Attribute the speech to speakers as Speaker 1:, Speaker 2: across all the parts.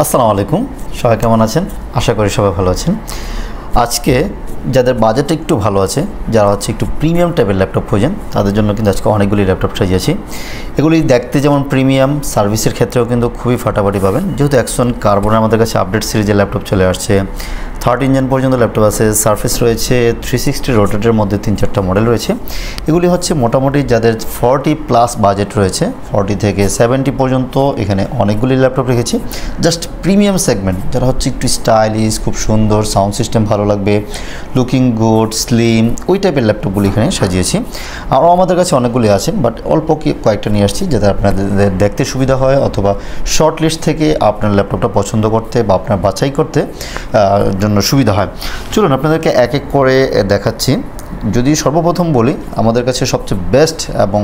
Speaker 1: আসসালামু আলাইকুম, সবাই কেমন আছেন? আশা করি সবাই ভালো আছেন। আজকে যাদের বাজেট একটু ভালো আছে, যারা একটু প্রিমিয়াম টাইপের ল্যাপটপ খোঁজেন, তাদের জন্য কিন্তু আজকে অনেকগুলি ল্যাপটপ সাজিয়েছি। এগুলি দেখতে যেমন প্রিমিয়াম, সার্ভিসের ক্ষেত্রেও কিন্তু খুবই ফাটাফাটি পাবেন। যেহেতু অ্যাক্সন কার্বনের আমাদের কাছে আপডেট সিরিজের ল্যাপটপ চলে আসছে, 13 জেন পর্যন্ত ল্যাপটপ আছে, সারফেস রয়েছে, 360 রোটেটের মধ্যে 3-4টা মডেল রয়েছে। এগুলি মোটামুটি যাদের 40+ বাজেট রয়েছে, 40 থেকে 70 পর্যন্ত এখানে অনেকগুলি ল্যাপটপ রেখেছি। জাস্ট প্রিমিয়াম সেগমেন্ট, যারা একটু স্টাইলিশ, খুব সুন্দর, সাউন্ড সিস্টেম ভালো লাগবে, লুকিং গুড, স্লিম, ওই টাইপের ল্যাপটপগুলি এখানে সাজিয়েছি। আরও আমাদের কাছে অনেকগুলি আছে, বাট অল্প কয়েকটা নিয়ে আসছি যাতে আপনাদের দেখতে সুবিধা হয়, অথবা শর্ট লিস্ট থেকে আপনার ল্যাপটপটা পছন্দ করতে বা আপনার বাছাই করতে জন্য সুবিধা হয়। চলুন আপনাদেরকে এক এক করে দেখাচ্ছি। যদি সর্বপ্রথম বলি, আমাদের কাছে সবচেয়ে বেস্ট এবং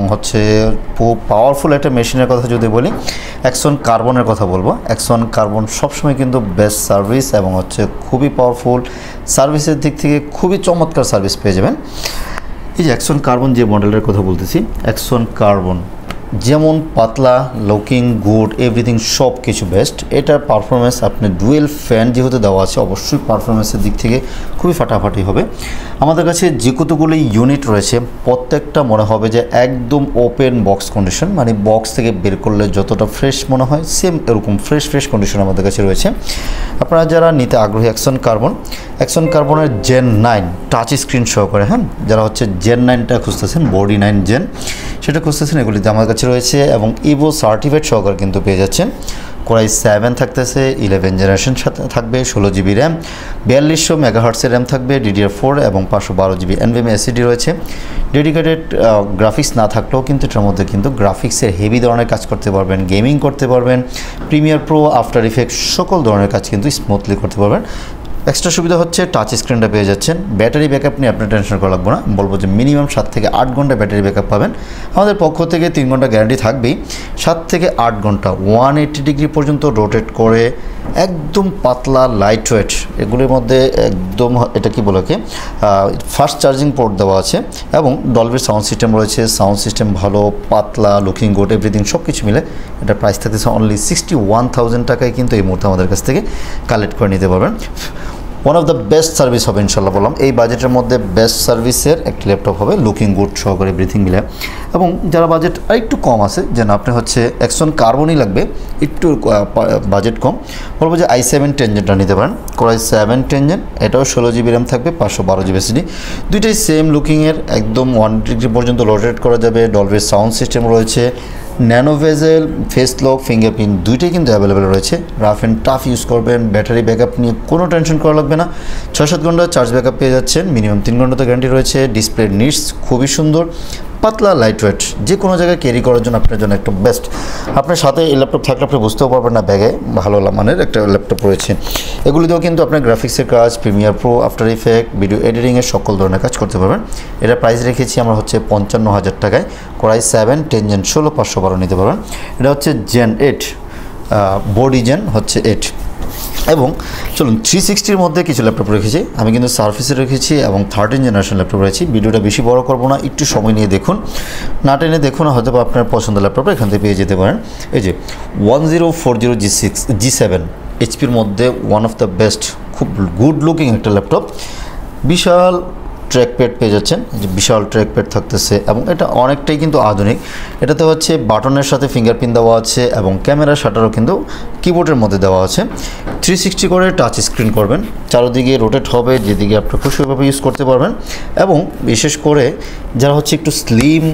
Speaker 1: খুব পাওয়ারফুল একটা মেশিনের কথা যদি বলি, অ্যাক্সন কার্বনের কথা বলবো। অ্যাক্সন কার্বন সবসময় কিন্তু বেস্ট সার্ভিস এবং খুবই পাওয়ারফুল সার্ভিসের দিক থেকে খুবই চমৎকার সার্ভিস পেয়ে যাবেন। এই যে অ্যাক্সন কার্বন যে মডেলের কথা বলতেছি, অ্যাক্সন কার্বন যেমন পাতলা, লুকিং গুড, এভরিথিং সব কিছু বেস্ট। এটার পারফরমেন্স, আপনি ডুয়েল ফ্যান যেহেতু দেওয়া আছে, অবশ্যই পারফরমেন্সের দিক থেকে খুবই ফাটাফাটি হবে। আমাদের কাছে যে কতগুলি ইউনিট রয়েছে, প্রত্যেকটা মনে হবে যে একদম ওপেন বক্স কন্ডিশন, মানে বক্স থেকে বের করলে যতটা ফ্রেশ মনে হয়, সেম এরকম ফ্রেশ কন্ডিশন আমাদের কাছে রয়েছে। আপনারা যারা নিতে আগ্রহী অ্যাক্সন কার্বনের জেন 9 টাচ স্ক্রিন সহকারে, যারা জেন 9টা খুঁজতেছেন, বডি 9 জেন সেটা খুঁজতেছেন, এগুলিতে আমার কাছে রয়েছে এবং ইভো সার্টিফাইড সহকারে কিন্তু পেয়ে যাচ্ছেন। কোরাই 7 থাকতেছে, 11 জেনারেশন সাথে থাকবে, 16 জিবি র্যাম, 4200 মেগাহার্টসের র্যাম থাকবে, DDR4 এবং 512 জিবি NVMe SSD রয়েছে। ডেডিকেটেড গ্রাফিক্স না থাকলেও কিন্তু এটার মধ্যে কিন্তু গ্রাফিক্সের হেভি ধরনের কাজ করতে পারবেন, গেমিং করতে পারবেন, প্রিমিয়ার প্রো, আফটার ইফেক্ট সকল ধরনের কাজ কিন্তু স্মুথলি করতে পারবেন। এক্সট্রা সুবিধা টাচ স্ক্রিনটা পেয়ে যাচ্ছেন। ব্যাটারি ব্যাকআপ নিয়ে আপনার টেনশন করা লাগবে না, বলবো যে মিনিমাম 7 থেকে 8 ঘন্টা ব্যাটারি ব্যাকআপ পাবেন। আমাদের পক্ষ থেকে 3 ঘন্টা গ্যারান্টি থাকবেই। 7 থেকে 8 ঘন্টা 180 ডিগ্রি পর্যন্ত রোটেট করে, একদম পাতলা, লাইট ওয়েট, এগুলির মধ্যে একদম এটা কি বলে ফাস্ট চার্জিং পোর্ট দেওয়া আছে এবং ডলবি সাউন্ড সিস্টেম রয়েছে। সাউন্ড সিস্টেম ভালো, পাতলা, লুকিং গুড, এভরিথিং সব কিছু মিলে এটা প্রাইস থাকতেছে অনলি 61,000 টাকায় কিন্তু এই মুহূর্তে আমাদের কাছ থেকে কালেক্ট করে নিতে পারবেন। One of the best service হবে ইনশাল্লাহ, বললাম এই বাজেটের মধ্যে বেস্ট সার্ভিসের একটি ল্যাপটপ হবে, লুকিং গুড সহকারে এভরিথিং মিলে। এবং যারা বাজেট আরেকটু কম আছে, যেন আপনি অ্যাক্সন কার্বনই লাগবে, একটু বাজেট কম, বলবো যে i7 10 জেনটা নিতে পারেন। কোরাই 7 10 জেন, এটাও 16 জিবি র্যাম থাকবে, 512 জিবি SSD, দুইটাই সেম লুকিংয়ের, একদম 1 ডিগ্রি পর্যন্ত রোটেট করা যাবে। ডলবি সাউন্ড সিস্টেম রয়েছে, nano bezel, face lock, fingerprint দুইটাই কিন্তু অ্যাভেলেবেল রয়েছে। রাফ অ্যান্ড টাফ ইউজ করবেন, ব্যাটারি ব্যাকআপ নিয়ে কোনো টেনশন করা লাগবে না। 6-7 ঘন্টা চার্জ ব্যাকআপ পেয়ে যাচ্ছেন, মিনিমাম 3 ঘন্টা তো গ্যারান্টি রয়েছে। ডিসপ্লে নিটস খুবই সুন্দর, পাতলা, লাইট ওয়েট, যে কোনো জায়গায় ক্যারি করার জন্য আপনার জন্য একটা বেস্ট। আপনার সাথে এই ল্যাপটপ থাকলে আপনি বুঝতেও পারবেন না ব্যাগে ভালো মানের একটা ল্যাপটপ রয়েছে। এগুলিতেও কিন্তু আপনার গ্রাফিক্সের কাজ, Premiere Pro, After Effect, video এডিটিংয়ের সকল ধরনের কাজ করতে পারবেন। এটা প্রাইস রেখেছি আমরা 55,000 টাকায়। কোরাই 7 10 জেন 16 512 নিতে পারবেন। এটা জেন 8, বডি জেন 8। এবং চলুন 360-র মধ্যে কিছু ল্যাপটপ রেখেছি, আমি কিন্তু সার্ফেসে রেখেছি এবং 13 জেনারেশন ল্যাপটপ রয়েছে। ভিডিওটা বেশি বড় করব না, একটু সময় নিয়ে দেখুন, না টেনে দেখুন, হয়তো আপনার পছন্দের ল্যাপটপটা এখান থেকে পেয়ে যেতে পারেন। এই যে 1040 G7 HP-র মধ্যে ওয়ান অফ দ্য বেস্ট, খুব গুড লুকিং একটা ল্যাপটপ। বিশাল ট্র্যাকপ্যাড পেয়ে যাচ্ছেন, যে বিশাল ট্র্যাকপ্যাড থাকতেছে এবং এটা অনেকটাই কিন্তু আধুনিক। এটাতে বাটনের সাথে ফিঙ্গারপ্রিন্ট দেওয়া আছে এবং ক্যামেরা শাটারও কিন্তু কিবোর্ডের মধ্যে দেওয়া আছে। 360 করে টাচ স্ক্রিন করবেন, চারদিকে রোটেট হবে, যেদিকে আপনি খুশিভাবে ইউজ করতে পারবেন। এবং বিশেষ করে যারা একটু স্লিম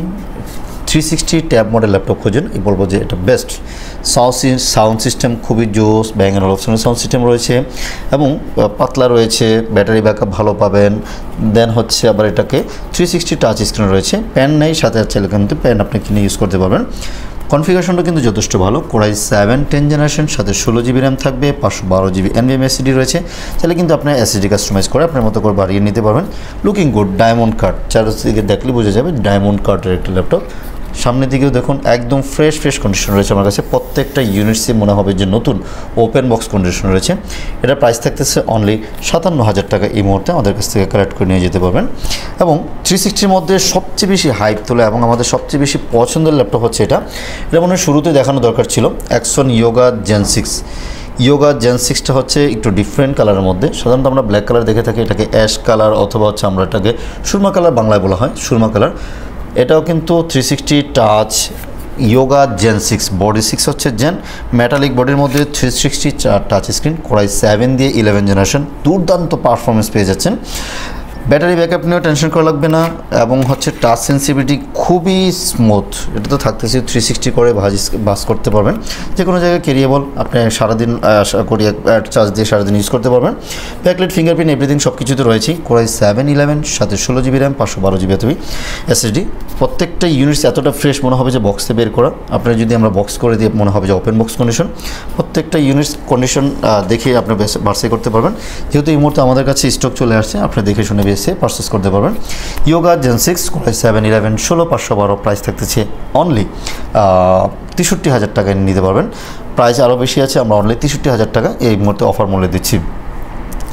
Speaker 1: 360 ট্যাব মডেল ল্যাপটপ খোঁজেন, বলবো যে এটা বেস্ট। সাউন্ড সিস্টেম খুবই জোস, ব্যাং অ্যান্ড অলপশনের সাউন্ড সিস্টেম রয়েছে এবং পাতলা রয়েছে, ব্যাটারি ব্যাকআপ ভালো পাবেন। দেন আবার এটাকে 360 টাচ স্ক্রিন রয়েছে, প্যান নেই, সাথে চাইলে কিন্তু প্যান আপনি কিনে ইউজ করতে পারবেন। কনফিগারেশনটা কিন্তু যথেষ্ট ভালো। কোরাই 7 10 জেনারেশন, সাথে 16 জিবি র্যাম থাকবে, 512 জিবি NVMe SSD রয়েছে। চাইলে কিন্তু আপনার SSD কাস্টমাইজ করে আপনার মতো করে বাড়িয়ে নিতে পারবেন। লুকিং গুড, ডায়মন্ড কাট, চারদিকে দেখলে বোঝা যাবে ডায়মন্ড কাটের একটা ল্যাপটপ। সামনের দিকেও দেখুন, একদম ফ্রেশ কন্ডিশন রয়েছে আমার কাছে। প্রত্যেকটা ইউনিটসই মনে হবে যে নতুন, ওপেন বক্স কন্ডিশন রয়েছে। এটা প্রাইস থাকতেছে অনলি 57,000 টাকা এই মুহূর্তে আমাদের কাছ থেকে কালেক্ট করে নিয়ে যেতে পারবেন। এবং 360-র মধ্যে সবচেয়ে বেশি হাইপ তোলে এবং আমাদের সবচেয়ে বেশি পছন্দের ল্যাপটপ এটা মনে হয় শুরুতে দেখানো দরকার ছিল, Axon Yoga Zen 6। Yoga Zen 6টা হচ্ছে একটু ডিফারেন্ট কালারের মধ্যে। সাধারণত আমরা ব্ল্যাক কালার দেখে থাকি, এটাকে অ্যাশ কালার অথবা হচ্ছে আমরা এটাকে সুরমা কালার বাংলায় বলা হয়, সুরমা কালার। এটাও কিন্তু 360 টাচ ইয়োগা জেন 6, বডি 6 হচ্ছে জেন, মেটালিক বডির মধ্যে 360 টাচ স্ক্রিন, কোরাই 7 দিয়ে 11 জেনারেশন, দুর্দান্ত পারফরমেন্স পেয়ে যাচ্ছেন। ব্যাটারি ব্যাকআপ নিয়েও টেনশন করা লাগবে না, এবং হচ্ছে টাচ সেন্সিভিটি খুবই স্মুথ। এটা তো থাকতেছে 360 করে বাস করতে পারবেন, যে কোনো জায়গায় ক্যারিয়েবল, আপনি সারাদিন করি চার্জ দিয়ে সারাদিন ইউজ করতে পারবেন। ব্যাকলাইট, ফিঙ্গারপ্রিন্ট, এভরিথিং সব কিছু তো রয়েছেই। কোরাই 7-11, সাথে 16GB র্যাম, 512GB এসএসডি। প্রত্যেকটা ইউনিটস এতটা ফ্রেশ মনে হবে যে বক্সে বের করা। আপনার যদি আমরা বক্স করে দিয়ে মনে হবে যে ওপেন বক্স কন্ডিশন। প্রত্যেকটা ইউনিটস কন্ডিশন দেখে আপনি বাছাই করতে পারবেন। যেহেতু এই মুহূর্তে আমাদের কাছে স্টক চলে আসছে, আপনি দেখে শুনে এসে পারচেস করতে পারবেন। ইয়োগা জেন 6, কোরাই 7-11, 16,512, প্রাইস থাকতেছে অনলি 63,000 টাকায় নিতে পারবেন। প্রাইস আরও বেশি আছে, আমরা অনলি 63,000 টাকা এই মুহূর্তে অফার মূল্যে দিচ্ছি।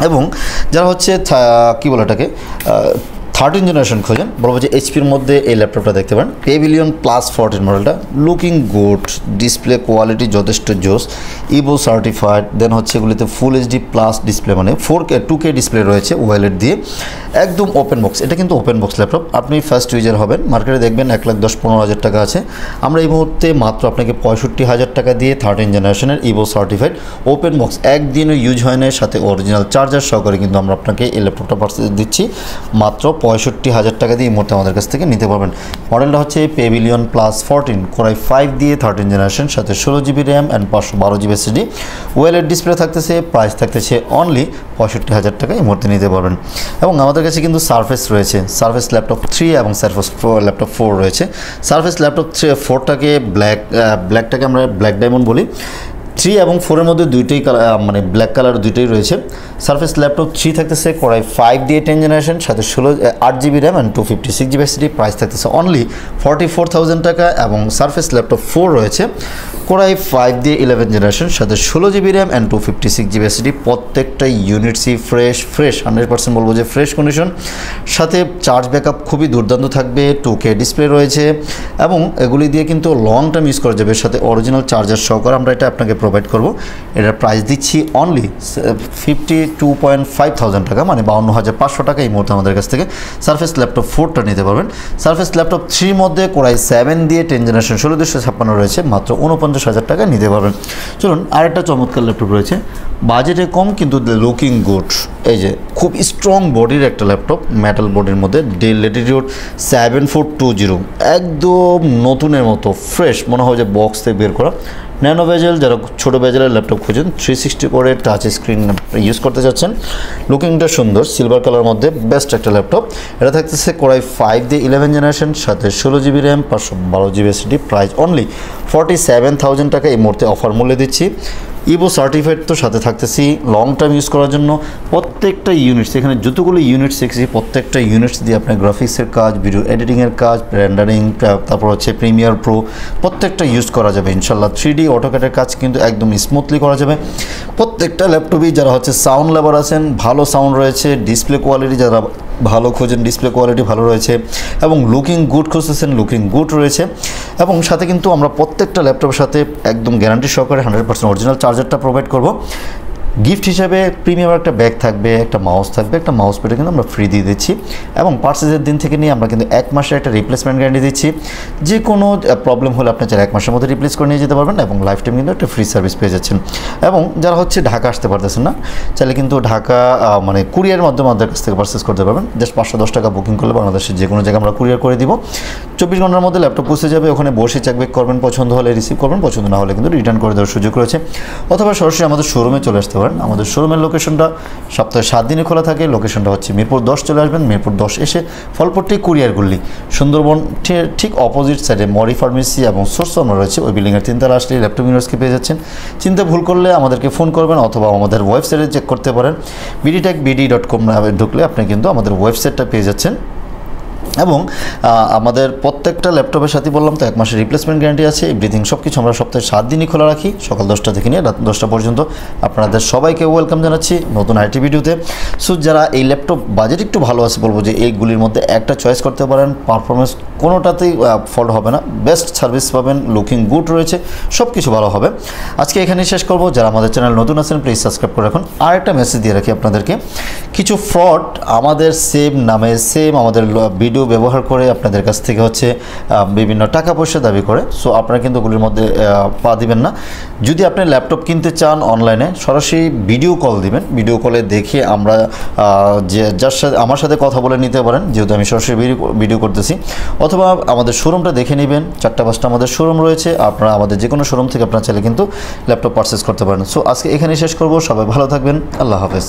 Speaker 1: এবং যারা হচ্ছে কী বলে এটাকে 13 জেনারেশন খোঁজেন, বলবো যে এইচপির মধ্যে এই ল্যাপটপটা দেখতে পারেন, পেভিলিয়ন প্লাস 14 মডেলটা। লুকিং গুড, ডিসপ্লে কোয়ালিটি যথেষ্ট জোস, ইভো সার্টিফাইড। দেন হচ্ছে এগুলিতে ফুল এইচডি প্লাস ডিসপ্লে, মানে 2K ডিসপ্লে রয়েছে ওয়েলেট দিয়ে, একদম ওপেন বক্স। এটা কিন্তু ওপেন বক্স ল্যাপটপ, আপনি ফার্স্ট ইউজার হবেন। মার্কেটে দেখবেন 1,10,15,000 টাকা আছে। আমরা এই মুহূর্তে মাত্র আপনাকে 65,000 টাকা দিয়ে 13 জেনারেশনের ইভো সার্টিফাইড ওপেন বক্স, একদিনও ইউজ হয় না, সাথে অরিজিনাল চার্জার সহকারে কিন্তু আমরা আপনাকে এই ল্যাপটপটা পারচেজ দিচ্ছি মাত্র 65,000 টাকা দিয়ে এই মুহূর্তে আমাদের কাছ থেকে নিতে পারবেন। মডেলটা হচ্ছে পেভিলিয়ন প্লাস 14, কোরাই 5 দিয়ে 13 জেনারেশন, সাথে 16GB RAM and 512GB SSD. Wallet display থাকতেছে, প্রাইস থাকতেছে অনলি 65,000 টাকা এই মুহূর্তে নিতে পারবেন। এবং আমাদের কাছে কিন্তু সারফেস রয়েছে, সারফেস ল্যাপটপ 3 এবং সারফেস ল্যাপটপ 4 রয়েছে। সারফেস ল্যাপটপ 4টাকে ব্ল্যাকটাকে আমরা ব্ল্যাক ডায়মন্ড বলি। 3 এবং 4-এর মধ্যে দুইটাই কালার, মানে ব্ল্যাক কালার দুইটাই রয়েছে। সারফেস ল্যাপটপ 3 থাকতেছে কোরাই 5 দিয়ে 10 জেনারেশন, সাথে 8GB RAM and 256GB SSD, price থাকতেছে অনলি 44,000 টাকা। এবং সারফেস ল্যাপটপ 4 রয়েছে কোরাই 5 দিয়ে 11 জেনারেশন, সাথে 16GB RAM and 256GB SSD. প্রত্যেকটা ইউনিটসই ফ্রেশ 100% বলবো যে ফ্রেশ কন্ডিশন, সাথে চার্জ ব্যাকআপ খুবই দুর্দান্ত থাকবে, 2K ডিসপ্লে রয়েছে, এবং এগুলি দিয়ে কিন্তু লং টার্ম ইউজ করা যাবে, সাথে অরিজিনাল চার্জার সহকারে আমরা এটা আপনাকে প্রোভাইড করব। এটার প্রাইস দিচ্ছি অনলি 52,500 টাকা, মানে 52,500 টাকা এই মুহূর্তে আমাদের কাছ থেকে সারফেস ল্যাপটপ 4টা নিতে পারবেন। সারফেস ল্যাপটপ 3 মধ্যে কোরাই 7 দিয়ে 10 জেনারেশন 16,256 রয়েছে, মাত্র 49,000 টাকা নিতে পারবেন। চলুন আরেকটা চমৎকার ল্যাপটপ রয়েছে, বাজেটে কম কিন্তু লুকিং গুড। এই যে খুব স্ট্রং বডির একটা ল্যাপটপ, মেটাল বডির মধ্যে, ডেল ল্যাটিটিউড 7420, একদম নতুনের মতো ফ্রেশ মনে হয় যে বক্স থেকে বের করা। ন্যানো বেজেল, যারা ছোটো বেজেলের ল্যাপটপ খুঁজেন, 360 করে টাচ স্ক্রিন ইউজ করতে চাচ্ছেন, লুকিংটা সুন্দর, সিলভার কালার মধ্যে বেস্ট একটা ল্যাপটপ। এটা থাকতেছে কোরাই 5 দিয়ে 11 জেনারেশন, সাথে 16GB RAM, 512GB SSD, price only 47,000 টাকা এই মুহূর্তে অফার মূল্যে দিচ্ছি। ইভো সার্টিফাইড তো সাথে থাকতেছি লং টার্ম ইউজ করার জন্য। প্রত্যেকটা ইউনিটস, এখানে যতগুলো ইউনিটস দেখছি প্রত্যেকটা ইউনিটস দিয়ে আপনার গ্রাফিক্সের কাজ, ভিডিও এডিটিংয়ের কাজ, রেন্ডারিং, তারপর হচ্ছে প্রিমিয়ার প্রো, প্রত্যেকটা ইউজ করা যাবে ইনশাল্লাহ। 3D অটোক্যাডের কাজ কিন্তু একদম স্মুথলি করা যাবে। প্রত্যেকটা ল্যাপটপই যারা হচ্ছে সাউন্ড লাভার আছেন, ভালো সাউন্ড রয়েছে, ডিসপ্লে কোয়ালিটি যারা ভালো খোঁজেন, ডিসপ্লে কোয়ালিটি ভালো রয়েছে, এবং লুকিং গুড খুঁজতেছেন, লুকিং গুড রয়েছে। এবং সাথে কিন্তু আমরা প্রত্যেকটা ল্যাপটপের সাথে একদম গ্যারান্টি সহকারে 100% অরিজিনাল চার্জারটা প্রোভাইড করব। গিফট হিসেবে প্রিমিয়াম একটা ব্যাগ থাকবে, একটা মাউস থাকবে, একটা মাউস প্যাডও কিন্তু আমরা ফ্রি দিয়ে দিচ্ছি। এবং পারচেজের দিন থেকে নিয়ে আমরা কিন্তু 1 মাসের একটা রিপ্লেসমেন্ট গ্যারান্টি দিচ্ছি। যে কোনো প্রবলেম হলে আপনি চাইলে 1 মাসের মধ্যে রিপ্লেস করে নিয়ে যেতে পারবেন, এবং লাইফ টাইম কিন্তু একটা ফ্রি সার্ভিস পেয়ে যাচ্ছেন। এবং যারা হচ্ছে ঢাকা আসতে পারতেছেন না, চাইলে কিন্তু ঢাকা মানে কুরিয়ারের মাধ্যমে আমাদের কাছ থেকে পারচেস করতে পারবেন। জাস্ট 510 টাকা বুকিং করলে বাংলাদেশের যে কোনো জায়গায় আমরা কুরিয়ার করে দিব। 24 ঘন্টার মধ্যে ল্যাপটপ পৌঁছে যাবে, ওখানে বসে চেক ব্যাক করবেন, পছন্দ হলে রিসিভ করবেন, পছন্দ না হলে কিন্তু রিটার্ন করে দেওয়ার সুযোগ রয়েছে। অথবা সরাসরি আমাদের শোরুমে চলে আসতে পারেন। আমাদের শোরুমের লোকেশনটা সপ্তাহে 7 দিনে খোলা থাকে। লোকেশনটা হচ্ছে মিরপুর 10 চলে আসবেন, মিরপুর 10 এসে ফলপট্টি কুরিয়ার গুল্লি, সুন্দরবন ঠিক অপোজিট সাইডে মরি ফার্মেসি এবং সোর্স আমরা রয়েছে, ওই বিল্ডিংয়ের 3 তলা আসলে ল্যাপটপ ইউনিভার্সকে পেয়ে যাচ্ছেন। চিন্তা ভুল করলে আমাদেরকে ফোন করবেন, অথবা আমাদের ওয়েবসাইটে চেক করতে পারেন, bdtechbd.com ঢুকলে আপনি কিন্তু আমাদের ওয়েবসাইটটা পেয়ে যাচ্ছেন। এবং আমাদের প্রত্যেকটা ল্যাপটপের সাথে বললাম তো 1 মাসের রিপ্লেসমেন্ট গ্যারান্টি আছে। এভরিথিং সব কিছু আমরা সপ্তাহে 7 দিনই খোলা রাখি, সকাল 10টা থেকে নিয়ে রাত 10টা পর্যন্ত। আপনাদের সবাইকে ওয়েলকাম জানাচ্ছি নতুন আইটি ভিডিওতে। সো যারা এই ল্যাপটপ বাজেট একটু ভালো আছে, বলবো যে এইগুলির মধ্যে একটা চয়েস করতে পারেন। পারফরমেন্স কোনোটাতেই ফল্ট হবে না, বেস্ট সার্ভিস পাবেন, লুকিং গুড রয়েছে, সব কিছু ভালো হবে। আজকে এখানেই শেষ করব। যারা আমাদের চ্যানেল নতুন আছেন প্লিজ সাবস্ক্রাইব করে রাখুন। আর একটা মেসেজ দিয়ে রাখি আপনাদেরকে, কিছু ফ্রড আমাদের সেম নামে সেম আমাদের ভিডিও ব্যবহার করে আপনাদের কাছ থেকে হচ্ছে বিভিন্ন টাকা পয়সা দাবি করে। সো আপনারা কিন্তু ওগুলির মধ্যে পা দিবেন না। যদি আপনি ল্যাপটপ কিনতে চান অনলাইনে সরাসরি ভিডিও কল দিবেন, ভিডিও কলে দেখে আমরা যে যার সাথে আমার সাথে কথা বলে নিতে পারেন, যেহেতু আমি সরাসরি ভিডিও করতেছি, অথবা আমাদের শোরুমটা দেখে নেবেন। 4-5টা আমাদের শোরুম রয়েছে, আপনারা আমাদের যে কোনো শোরুম থেকে আপনারা চাইলে কিন্তু ল্যাপটপ পারচেস করতে পারেন। সো আজকে এখানেই শেষ করব। সবাই ভালো থাকবেন, আল্লাহ হাফেজ।